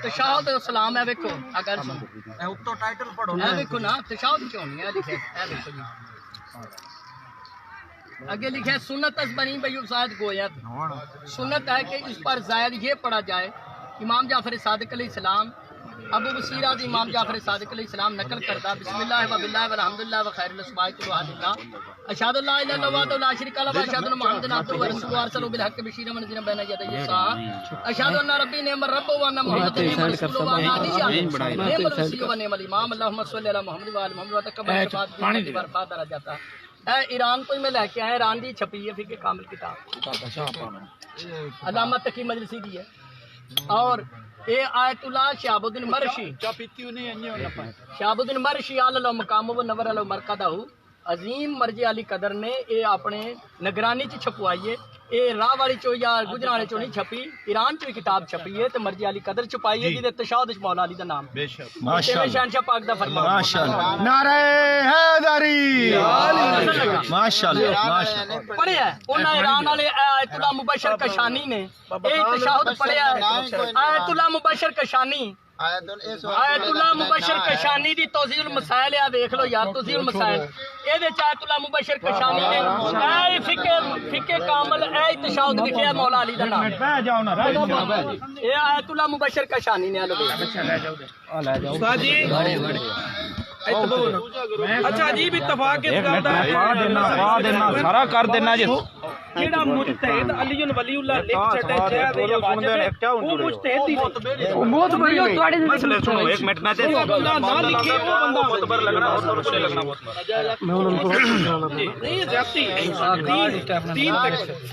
तशाहुद सलाम है देखो अगर उत्तो टाइटल पढ़ो है देखो ना तशाहुद क्यों नहीं है लिखे है देखो जी आगे लिखे है सुन्नत बनी बयू साद गोयत सुन्नत है कि इस पर जायद ये पढ़ा जाए इमाम जाफर सादिक अलैहिस्सलाम अबू बसीर आदि इमाम जाफर सादिक अलैहिस्सलाम नकल करता बिस्मिल्लाह व बिल्लाह व अल्हम्दुलिल्लाह व खैरुल अस्माइकुल वहदिल्लाह अशहदु अल्ला इलाहा इल्लल्लाह व ला शरीका लहु व अशहदु अन्ना मुहम्मदन अब्दुहु व रसूलुहु अरसलहु बिल हक़्क़ि बशीरन व नज़ीरन बैन यदैहि साअ अशहदु अन्ना रब्बी निअमर रब्बु व अन्ना मुहम्मदन निअमर रसूलुहु व अन्ना अलिय्या निअमर वसीय्यु व निअमल इमाम अल्लाहुम्मा सल्लि अला मुहम्मद व आलि मुहम्मद व तक़ब्बल शफ़ाअत बरफ़ा दरा जाता है ईरान को मैं लेके आया ईरान दी छपी है फिर कामिल किताब अल्लामा तकी मजलिसी दी है और ए आयतुल्लाह शहाबुद्दीन मरशी शहाबुद्दीन मरशी आल मकाम व नवर अल मरकदहु अजीम मर्जे अली कदर ने ये अपने निगरानी च छपवाई है ये राह वाली चो या गुजराने चो नहीं छपी ईरान च किताब छपी है तो मर्जे अली कदर छपाई है जिहदे तशाहुद च मौला अली दा नाम माशाअल्लाह शहनशाह पाक दा फरमान माशाअल्लाह नारे हैदरी माशाअल्लाह माशाअल्लाह पढ़िया उन्हें ईरान वाले आयतुल्लाह मुबशर कशानी ने ये तशाहुद पढ़िया आयतुल्लाह मुबशर कशानी आयतुल्लाह मुबशर कशानी दी तौज़ीहुल मसाइल आ देख लो यार तौज़ीहुल मसाइल एदे च आयतुल्लाह मुबशर कशानी ने ए फिके कामिल ए तशाहुद लिखिया मौला अली दा नाम बह जाओ ना ए आयतुल्लाह मुबशर कशानी ने लो ले जाओ उस्ताद जी अच्छा अजीब इत्तेफाक इस गल दा पा देना सारा कर देना जी केड़ा मुजतहिद अलीउल वलीउल्लाह लिख छड़े जह दे या वाजिब वो मुजतहिद ही वो बहुत बड़ी तुम्हारे मसले सुनो एक मिनट मैं ते बंदा ना लिखे वो बंदा मुतबर लगना और मुझे लगना बहुत मैं उनको नहीं जाती तीन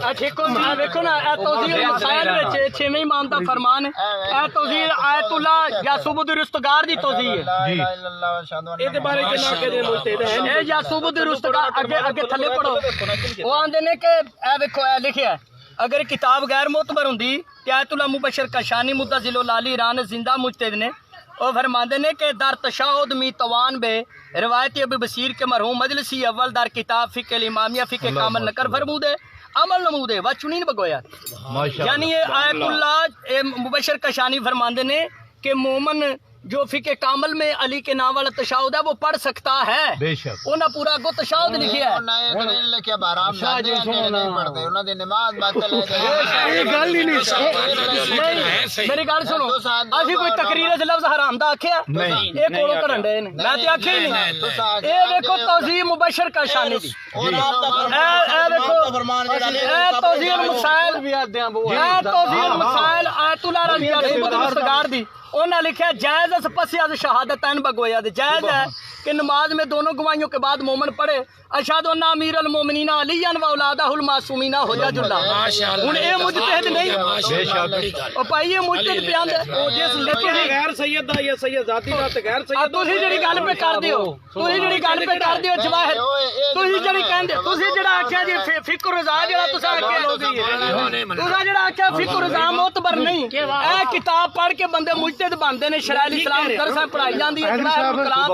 तक देखो मैं देखो ना ए तौज़ीहुल मसाइल विच 6वें इमाम दा फरमान है ए तौज़ीह आयतुल्लाह यासूबुद रुस्तगार दी तौज़ीह है जी ਇਹਦੇ ਬਾਰੇ ਕਿੰਨਾ ਕਹਦੇ ਮੁਜਤਹਿਦ ਹੈ ਇਹ यासूबुद रुस्तगार आगे आगे थले पढ़ो वो आंदे ने कि ए देखो ए लिखिया अगर किताब गैर मोतबर हुंदी ते आयतुल्लाह मुबशर कशानी मुतज़िलो लाली ईरान जिंदा मुजतहिद ने और फरमाते ने कि दर तशाहुद मी तवान बे रिवायत अबू बसीर के मरहूम मजलिसी अव्वल दर किताब फिक़्ह इमामिया फिक़्ह कामिल नकर फरमूदे अमल नमूदे व चुनीन बगोया यानी ये आयतुल्लाह मुबशर कशानी फरमाते ने कि मोमन जो फिके कामल में अली के नाम वाला तशाहुद है वो पढ़ सकता है बेशक उन्हें पूरा गो तशाहुद लिखिया है मेरी गल सुनो अभी कोई तकरीर से लफ्ज हराम दा आख्या ये कोलों करन दे ने मैं ते आखे ही नहीं ये देखो तौज़ीह मुबशर कशानी दी ए देखो ए तौज़ीहुल मसाइल भी आदे वो ए तौज़ीहुल मसाइल आयतुल्लाह रुस्तगार दी उन्हें लिखा जायज़ पसियाज शहादतैन बगोया जायज़ है कि नमाज में दोनों गवाहियों के बाद मोमन पढ़े अशहदु अन्ना अमीरुल मोमिनीन अलीयन व औलादहुल मासूमीन हुज्जतुल्लाह हुन ए मुजतहिद नहीं ओ भाई ये मुजतहिद बयान ओ जिस लेके गैर सैयद दा या सैयद जाती दा ते गैर सैयद तुसी जेड़ी गल पे कर दियो तुसी जेड़ी गल पे कर दियो जवाहिर तुसी जेड़ी कहंदे तुसी जेड़ा आख्या जी फिक्र रजा जेड़ा तुसा आख्या तुसा जेड़ा आख्या फिक्र रजा मोतबर नहीं ए किताब पढ़ के बंदे मुजतहिद बनदे ने शराइल इस्लाम दरसा पढ़ाई जांदी है जवाहिर कलाम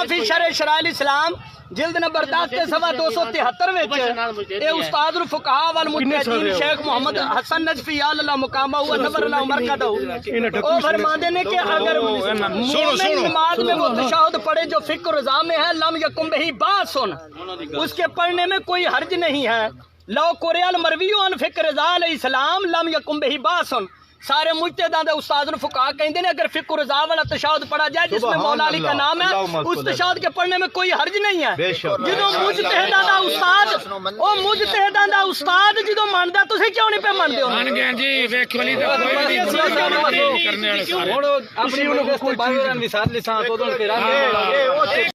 फी शराइल इस्लाम जिल्द नंबर 10 के सवा 273 विच ए उस्ताद उल फुकहा वल मुजतहिदीन शेख मोहम्मद हसन नजफी अल्लाह मुकामा हुआ नवर अल्लाह मरकदहु ओ फरमाते ने कि अगर मोमिन नमाज में वो तशहुद पढ़े जो फिक्र रज़ा में है लम यकुम बिही बासन उसके पढ़ने में कोई हर्ज नहीं है लौ कुरअल मरवियो अन फिक्र रज़ा अलैहिस्सलाम लम यकुम बिही बासन सारे मुजतहिदां दे उस्ताद उल फुकहा कहंदे ने अगर फिक्र रज़ा वाला तशहुद पढ़ा जाए जिसमें मौला अली का नाम है उस तशहुद के पढ़ने में कोई हर्ज नहीं है जो मुजतहिदां दा उस्ताद ओ मुजतहिदां दा उस्ताद जो मानदा तुसी क्यों नहीं पे मानदे हो मान गए जी वेख वाली दा कोई नहीं करने वाले सारे हुन अपनी उन को बाहर निसात लिसान तो के रंग